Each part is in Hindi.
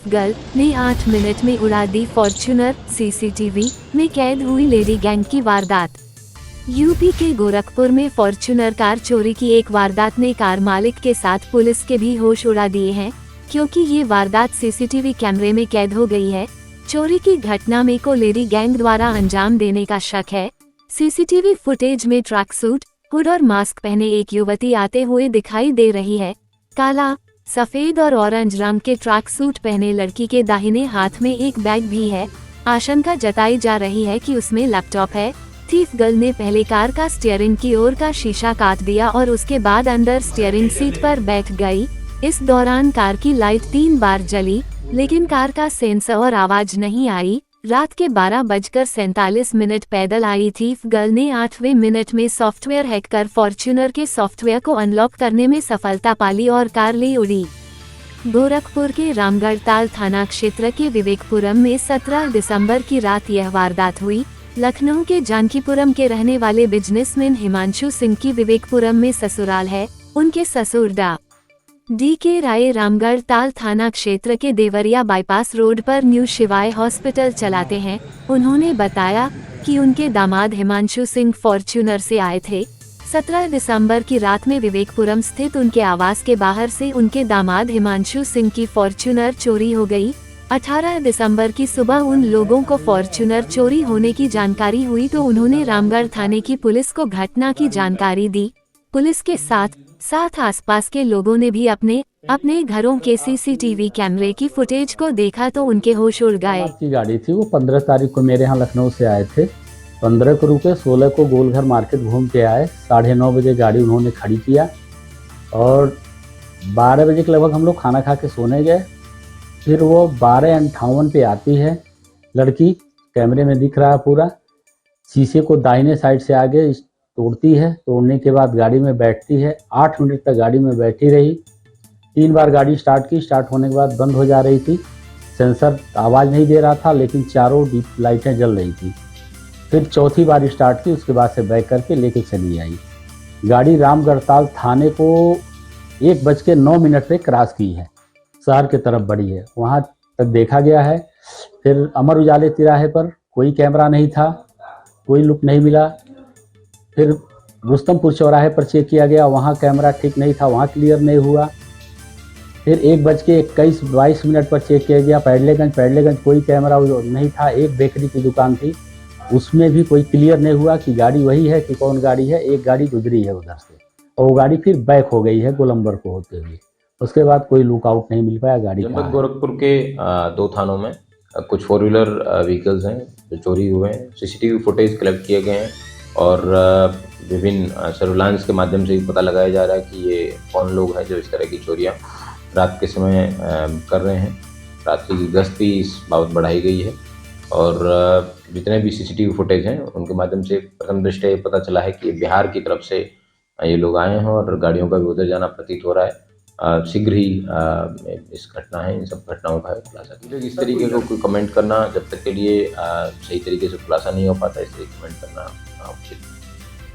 गर्ल ने 8 मिनट में उड़ा दी फॉर्च्यूनर। सीसीटीवी में कैद हुई लेडी गैंग की वारदात। यूपी के गोरखपुर में फॉर्च्यूनर कार चोरी की एक वारदात ने कार मालिक के साथ पुलिस के भी होश उड़ा दिए हैं, क्योंकि ये वारदात सीसीटीवी कैमरे में कैद हो गई है। चोरी की घटना में को लेडी गैंग द्वारा अंजाम देने का शक है। सीसीटीवी फुटेज में ट्रैक सूट, हुड और मास्क पहने एक युवती आते हुए दिखाई दे रही है। काला, सफेद और ऑरेंज रंग के ट्रैक सूट पहने लड़की के दाहिने हाथ में एक बैग भी है। आशंका जताई जा रही है कि उसमें लैपटॉप है। थीफ गर्ल ने पहले कार का स्टीयरिंग की ओर का शीशा काट दिया और उसके बाद अंदर स्टीयरिंग सीट पर बैठ गई। इस दौरान कार की लाइट 3 बार जली, लेकिन कार का सेंसर और आवाज नहीं आई। रात के 12:47 पैदल आई थीफ गर्ल ने 8वें मिनट में सॉफ्टवेयर हैक कर फॉर्च्यूनर के सॉफ्टवेयर को अनलॉक करने में सफलता पाली और कार ले उड़ी। गोरखपुर के रामगढ़ताल थाना क्षेत्र के विवेकपुरम में 17 दिसंबर की रात यह वारदात हुई। लखनऊ के जानकीपुरम के रहने वाले बिजनेसमैन हिमांशु सिंह की विवेकपुरम में ससुराल है। उनके ससुर डी.के. राय रामगढ़ताल थाना क्षेत्र के देवरिया बाईपास रोड पर न्यू शिवाय हॉस्पिटल चलाते हैं। उन्होंने बताया कि उनके दामाद हिमांशु सिंह फॉर्च्यूनर से आए थे। 17 दिसंबर की रात में विवेकपुरम स्थित उनके आवास के बाहर से उनके दामाद हिमांशु सिंह की फॉर्च्यूनर चोरी हो गई। 18 दिसंबर की सुबह उन लोगों को फॉर्च्यूनर चोरी होने की जानकारी हुई तो उन्होंने रामगढ़ थाने की पुलिस को घटना की जानकारी दी। पुलिस के साथ आसपास के लोगों ने भी अपने घरों के सीसीटीवी कैमरे की फुटेज को देखा तो उनके होश उड़ गए। की गाड़ी थी, वो 15 तारीख को मेरे यहाँ लखनऊ से आए थे। 15 को रुके, 16 को गोलघर मार्केट घूम के आए। 9:30 बजे गाड़ी उन्होंने खड़ी किया और 12 बजे के लगभग हम लोग खाना खा के सोने गए। फिर वो 12:58 पे आती है लड़की, कैमरे में दिख रहा है पूरा। शीशे को दाहिने साइड से आगे तोड़ती है। तोड़ने के बाद गाड़ी में बैठती है। 8 मिनट तक गाड़ी में बैठी रही। 3 बार गाड़ी स्टार्ट की। स्टार्ट होने के बाद बंद हो जा रही थी। सेंसर आवाज़ नहीं दे रहा था, लेकिन चारों डीप लाइटें जल रही थी। फिर चौथी बार स्टार्ट की, उसके बाद से बैक करके लेके चली आई। गाड़ी रामगढ़ताल थाने को 1:09 पे क्रॉस की है, शहर की तरफ बढ़ी है। वहाँ तक देखा गया है। फिर अमर उजाले तिराहे पर कोई कैमरा नहीं था, कोई लुक नहीं मिला। फिर रुस्तमपुर चौराहे पर चेक किया गया, वहाँ कैमरा ठीक नहीं था, वहाँ क्लियर नहीं हुआ। फिर 1:21-22 पर चेक किया गया पैडलेगंज कोई कैमरा नहीं था। एक बेकरी की दुकान थी, उसमें भी कोई क्लियर नहीं हुआ कि गाड़ी वही है कि कौन गाड़ी है। एक गाड़ी गुजरी है उधर से और वो गाड़ी फिर बैक हो गई है गोलंबर को होते हुए। उसके बाद कोई लुकआउट नहीं मिल पाया गाड़ी का। गोरखपुर के 2 थानों में कुछ 4 व्हीलर व्हीकल्स हैं जो चोरी हुए हैं। सीसीटीवी फुटेज कलेक्ट किए गए हैं और विभिन्न सर्विलांस के माध्यम से पता लगाया जा रहा है कि ये कौन लोग हैं जो इस तरह की चोरियां रात के समय कर रहे हैं। रात्रि की गश्त भी इस बाबत बढ़ाई गई है और जितने भी सीसीटीवी फुटेज हैं उनके माध्यम से प्रथम दृष्टया ये पता चला है कि बिहार की तरफ से ये लोग आए हैं और गाड़ियों का भी उधर जाना प्रतीत हो रहा है। शीघ्र ही इस घटना है, इन सब घटनाओं का खुलासा कीजिए। इस तरीके को कोई कमेंट करना जब तक के लिए सही तरीके से खुलासा नहीं हो पाता, इस तरीके कमेंट करना उचित।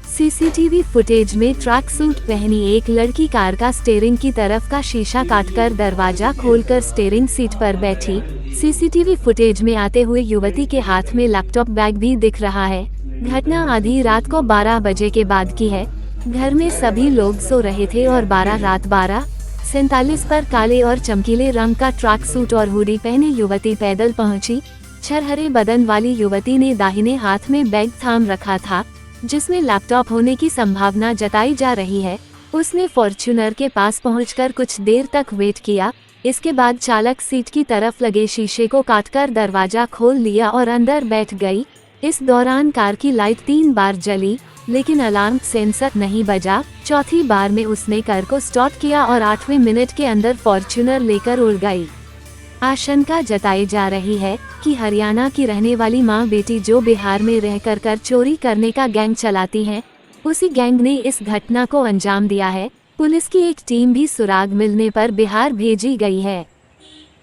सीसीटीवी फुटेज में ट्रैक सूट पहनी एक लड़की कार का स्टीयरिंग की तरफ का शीशा काटकर दरवाजा खोलकर स्टीयरिंग सीट पर बैठी। सीसीटीवी फुटेज में आते हुए युवती के हाथ में लैपटॉप बैग भी दिख रहा है। घटना आधी रात को 12 बजे के बाद की है। घर में सभी लोग सो रहे थे और रात 12:47 पर काले और चमकीले रंग का ट्रैक सूट और हुडी पहने युवती पैदल पहुंची। छरहरे बदन वाली युवती ने दाहिने हाथ में बैग थाम रखा था, जिसमें लैपटॉप होने की संभावना जताई जा रही है। उसने फॉर्च्यूनर के पास पहुंचकर कुछ देर तक वेट किया। इसके बाद चालक सीट की तरफ लगे शीशे को काटकर दरवाजा खोल लिया और अंदर बैठ गई। इस दौरान कार की लाइट 3 बार जली, लेकिन अलार्म सेंसर नहीं बजा। चौथी बार में उसने कार को स्टार्ट किया और 8वें मिनट के अंदर फॉर्च्यूनर लेकर उड़ गई। आशंका जताई जा रही है कि हरियाणा की रहने वाली मां बेटी जो बिहार में रहकर कर चोरी करने का गैंग चलाती हैं, उसी गैंग ने इस घटना को अंजाम दिया है। पुलिस की एक टीम भी सुराग मिलने पर बिहार भेजी गई है।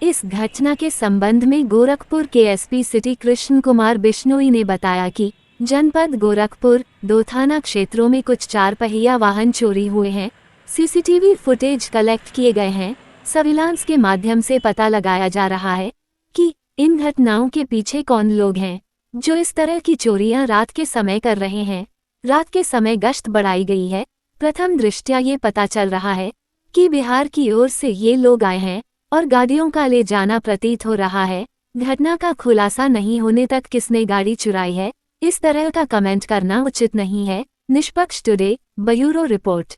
इस घटना के संबंध में गोरखपुर के एसपी सिटी कृष्ण कुमार बिश्नोई ने बताया कि जनपद गोरखपुर 2 थाना क्षेत्रों में कुछ 4 पहिया वाहन चोरी हुए हैं। सीसीटीवी फुटेज कलेक्ट किए गए हैं। सर्विलांस के माध्यम से पता लगाया जा रहा है कि इन घटनाओं के पीछे कौन लोग हैं जो इस तरह की चोरियां रात के समय कर रहे हैं। रात के समय गश्त बढ़ाई गई है। प्रथम दृष्टया ये पता चल रहा है कि बिहार की ओर से ये लोग आए हैं और गाड़ियों का ले जाना प्रतीत हो रहा है। घटना का खुलासा नहीं होने तक किसने गाड़ी चुराई है, इस तरह का कमेंट करना उचित नहीं है। निष्पक्ष टुडे ब्यूरो रिपोर्ट।